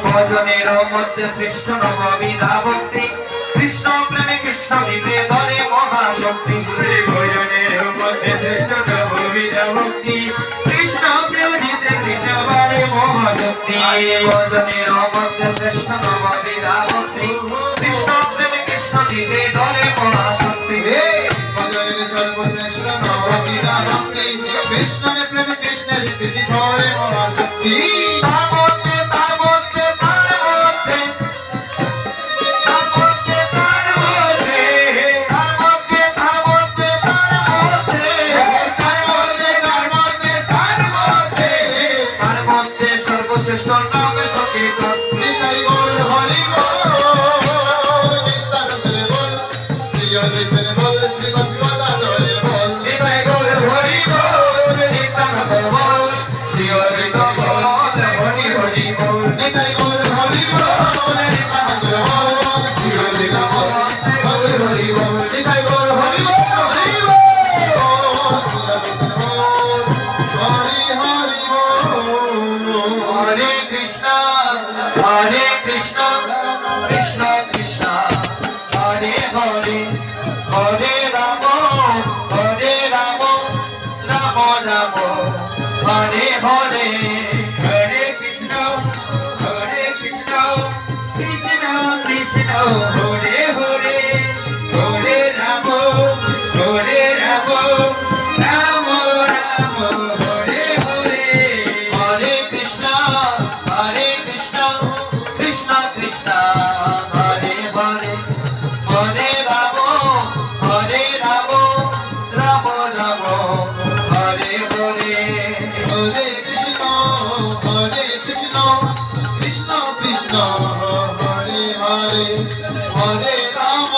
ভজনের মধ্যে সৃষ্ট নববিধা ভক্তি কৃষ্ণ প্রেমে কৃষ্ণ দিতে ধরে মহাশক্তি ভজনের মধ্যে সৃষ্ট নববিধা ভক্তি কৃষ্ণ প্রেম দিতে কৃষ্ণ বারে মহাশক্তি ভজনের মধ্যে শ্রেষ্ঠ নববিধা ভক্তি কৃষ্ণ প্রেমে কৃষ্ণ দিতে ধরে মহাশক্তি ভজনের সর্বশ্রেষ্ঠ নববিধা ভক্তি কৃষ্ণ প্রেমে কৃষ্ণের প্রীতি ধরে মহাশক্তি সর্বশ্রেষ্ঠ নাম সঙ্কীর্তন নিতাই গৌর হরি বল নিত্যানন্দের বল শ্রী অদ্বৈতের বল শ্রী বসুদানন্দের বল নিতাই গৌর হরি বল নিত্যানন্দের বল শ্রী অদ্বৈত বল হরি হরি বল নিতাই গৌর হরি বল নিত্যানন্দের বল শ্রী অদ্বৈত বল হরি হরি বল নিতাই গৌর হরি বল হরি বল শ্রী অদ্বৈত বল হরি হরি বল হরে কৃষ্ণ কৃষ্ণ কৃষ্ণ হরে হরে হরে রাম রাম রাম হরে হরে হরে কৃষ্ণ কৃষ্ণ কৃষ্ণ হরে হরে হরে রাম রাম রাম হরে হরে হরে কৃষ্ণ কৃষ্ণ কৃষ্ণ হরে হরে হরে রাম রাম রাম হরে হরে হরে কৃষ্ণ কৃষ্ণ কৃষ্ণ হরে হরে হরে রাম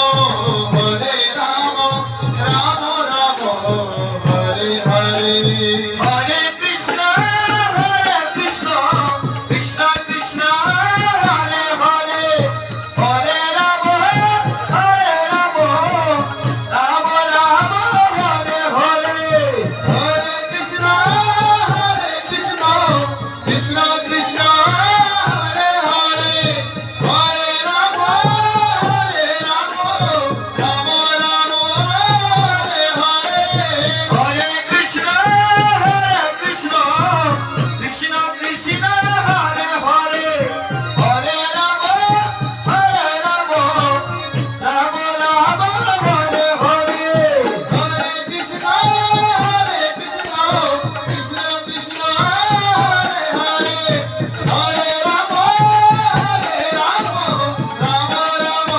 রাম রাম হরে হরে হরে কৃষ্ণ কৃষ্ণ কৃষ্ণ হরে হরে হরে রাম রাম রাম হরে হরে হরে কৃষ্ণ কৃষ্ণ কৃষ্ণ হরে হরে হরে রাম রাম রাম হরে হরে হরে কৃষ্ণ কৃষ্ণ কৃষ্ণ হরে হরে হরে রাম রাম রাম হরে হরে হরে কৃষ্ণ কৃষ্ণ কৃষ্ণ হরে হরে হরে রাম রাম রাম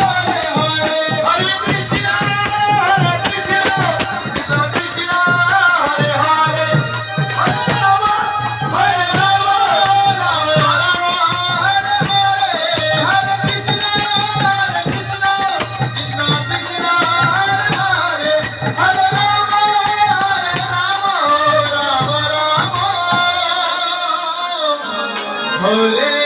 হরে হরে হরে কৃষ্ণ কৃষ্ণ কৃষ্ণ হরে হরে হরে রাম Hare